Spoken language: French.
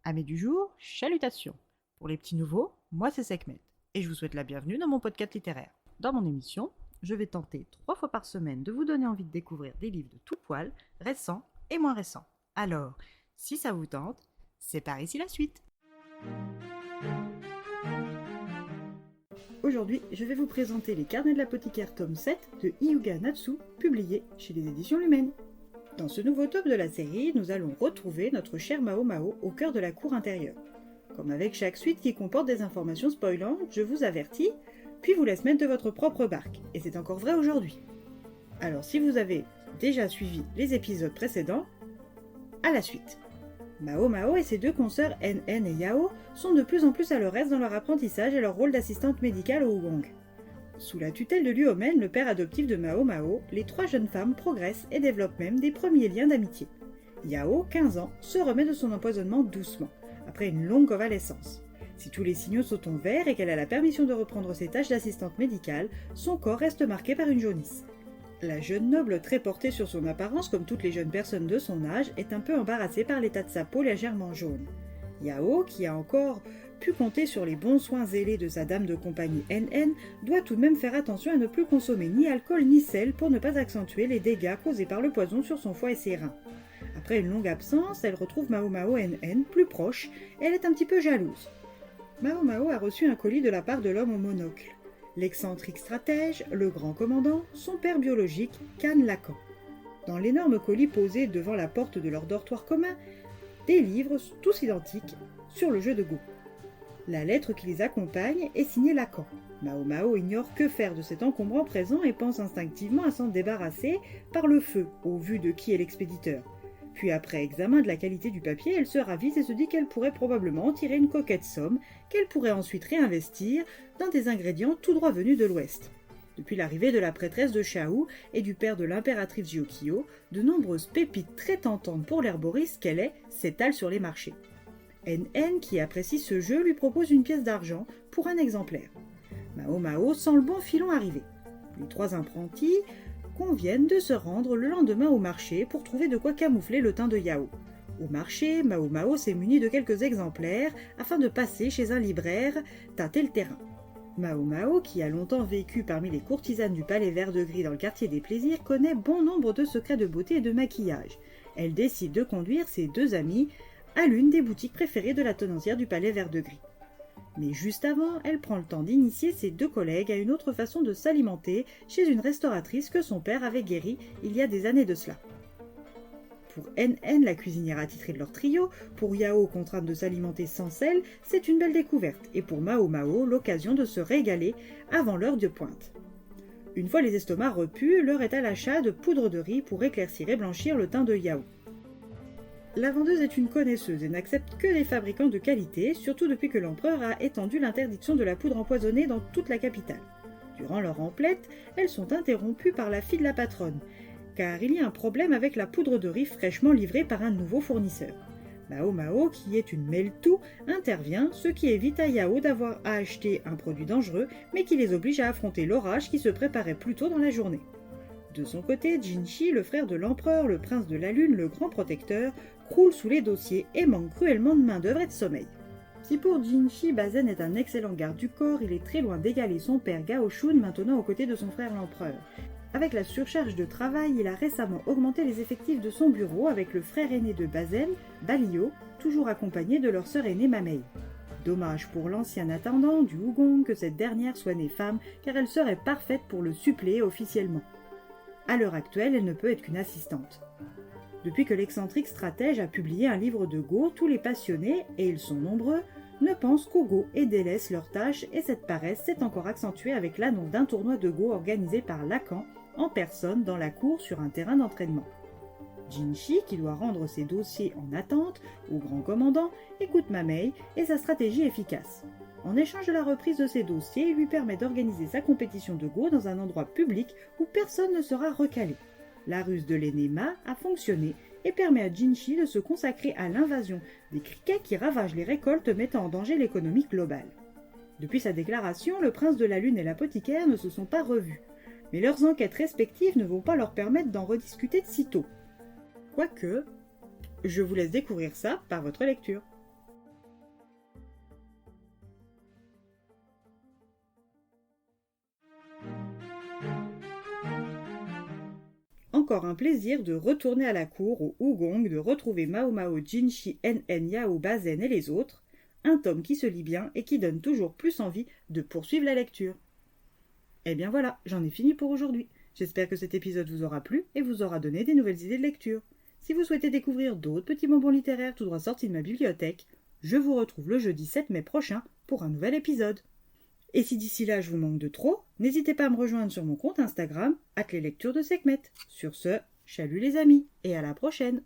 Amis du jour, chalutations. Pour les petits nouveaux, moi c'est Sekhmet, et je vous souhaite la bienvenue dans mon podcast littéraire. Dans mon émission, je vais tenter 3 fois par semaine de vous donner envie de découvrir des livres de tout poil, récents et moins récents. Alors, si ça vous tente, c'est par ici la suite. Aujourd'hui, je vais vous présenter Les Carnets de l'apothicaire tome 7 de Hyuga Natsu, publié chez les éditions Lumens. Dans ce nouveau tome de la série, nous allons retrouver notre cher Mao Mao au cœur de la cour intérieure. Comme avec chaque suite qui comporte des informations spoilantes, je vous avertis, puis vous laisse mettre de votre propre barque, et c'est encore vrai aujourd'hui. Alors si vous avez déjà suivi les épisodes précédents, à la suite. Mao Mao et ses deux consoeurs NN et Yao sont de plus en plus à leur aise dans leur apprentissage et leur rôle d'assistante médicale au Wugong. Sous la tutelle de Luomen, le père adoptif de Mao Mao, les 3 jeunes femmes progressent et développent même des premiers liens d'amitié. Yao, 15 ans, se remet de son empoisonnement doucement, après une longue convalescence. Si tous les signaux sont en vert et qu'elle a la permission de reprendre ses tâches d'assistante médicale, son corps reste marqué par une jaunisse. La jeune noble, très portée sur son apparence comme toutes les jeunes personnes de son âge, est un peu embarrassée par l'état de sa peau légèrement jaune. Yao, qui a encore pu compter sur les bons soins zélés de sa dame de compagnie NN, doit tout de même faire attention à ne plus consommer ni alcool ni sel pour ne pas accentuer les dégâts causés par le poison sur son foie et ses reins. Après une longue absence, elle retrouve Mao Mao NN plus proche et elle est un petit peu jalouse. Mao Mao a reçu un colis de la part de l'homme au monocle. L'excentrique stratège, le grand commandant, son père biologique, Kan Lacan. Dans l'énorme colis posé devant la porte de leur dortoir commun, des livres tous identiques sur le jeu de Go. La lettre qui les accompagne est signée Lacan. Mao Mao ignore que faire de cet encombrant présent et pense instinctivement à s'en débarrasser par le feu, au vu de qui est l'expéditeur. Puis après examen de la qualité du papier, elle se ravise et se dit qu'elle pourrait probablement en tirer une coquette somme, qu'elle pourrait ensuite réinvestir dans des ingrédients tout droit venus de l'Ouest. Depuis l'arrivée de la prêtresse de Shao et du père de l'impératrice Gyokyo, de nombreuses pépites très tentantes pour l'herboriste qu'elle est s'étalent sur les marchés. NN, qui apprécie ce jeu, lui propose une pièce d'argent pour un exemplaire. Mao Mao sent le bon filon arriver. Les 3 apprentis conviennent de se rendre le lendemain au marché pour trouver de quoi camoufler le teint de Yao. Au marché, Mao Mao s'est muni de quelques exemplaires afin de passer chez un libraire tâter le terrain. Mao Mao, qui a longtemps vécu parmi les courtisanes du palais vert de gris dans le quartier des plaisirs, connaît bon nombre de secrets de beauté et de maquillage. Elle décide de conduire ses 2 amis à l'une des boutiques préférées de la tenancière du palais vert de gris. Mais juste avant, elle prend le temps d'initier ses 2 collègues à une autre façon de s'alimenter chez une restauratrice que son père avait guérie il y a des années de cela. Pour NN, la cuisinière attitrée de leur trio, pour Yao, contrainte de s'alimenter sans sel, c'est une belle découverte, et pour Mao Mao, l'occasion de se régaler avant l'heure de pointe. Une fois les estomacs repus, l'heure est à l'achat de poudre de riz pour éclaircir et blanchir le teint de Yao. La vendeuse est une connaisseuse et n'accepte que les fabricants de qualité, surtout depuis que l'empereur a étendu l'interdiction de la poudre empoisonnée dans toute la capitale. Durant leur emplette, elles sont interrompues par la fille de la patronne, car il y a un problème avec la poudre de riz fraîchement livrée par un nouveau fournisseur. Mao Mao, qui est une mêle-tout, intervient, ce qui évite à Yao d'avoir à acheter un produit dangereux, mais qui les oblige à affronter l'orage qui se préparait plus tôt dans la journée. De son côté, Jinshi, le frère de l'empereur, le prince de la lune, le grand protecteur, croule sous les dossiers et manque cruellement de main-d'œuvre et de sommeil. Si pour Jinshi, Bazen est un excellent garde du corps, il est très loin d'égaler son père Gao Shun, maintenant aux côtés de son frère l'empereur. Avec la surcharge de travail, il a récemment augmenté les effectifs de son bureau avec le frère aîné de Bazen, Balio, toujours accompagné de leur sœur aînée Mamei. Dommage pour l'ancien intendant du Wugong que cette dernière soit née femme, car elle serait parfaite pour le suppléer officiellement. À l'heure actuelle, elle ne peut être qu'une assistante. Depuis que l'excentrique stratège a publié un livre de Go, tous les passionnés, et ils sont nombreux, ne pensent qu'au Go et délaissent leurs tâches, et cette paresse s'est encore accentuée avec l'annonce d'un tournoi de Go organisé par Lacan en personne dans la cour sur un terrain d'entraînement. Jinshi, qui doit rendre ses dossiers en attente au grand commandant, écoute Mamei et sa stratégie efficace. En échange de la reprise de ses dossiers, il lui permet d'organiser sa compétition de Go dans un endroit public où personne ne sera recalé. La ruse de l'aîné Ma a fonctionné et permet à Jinshi de se consacrer à l'invasion des criquets qui ravagent les récoltes mettant en danger l'économie globale. Depuis sa déclaration, le prince de la lune et l'apothicaire ne se sont pas revus, mais leurs enquêtes respectives ne vont pas leur permettre d'en rediscuter de sitôt. Quoique, je vous laisse découvrir ça par votre lecture. encore un plaisir de retourner à la cour au Hugong, de retrouver Mao Mao, Jinshi, NN, Yao, Bazen et les autres, un tome qui se lit bien et qui donne toujours plus envie de poursuivre la lecture. Et bien voilà, j'en ai fini pour aujourd'hui. J'espère que cet épisode vous aura plu et vous aura donné des nouvelles idées de lecture. Si vous souhaitez découvrir d'autres petits bonbons littéraires tout droit sortis de ma bibliothèque, je vous retrouve le jeudi 7 mai prochain pour un nouvel épisode. Et si d'ici là je vous manque de trop, n'hésitez pas à me rejoindre sur mon compte Instagram, @leslecturesdeSekhmet. Sur ce, chalut les amis, et à la prochaine.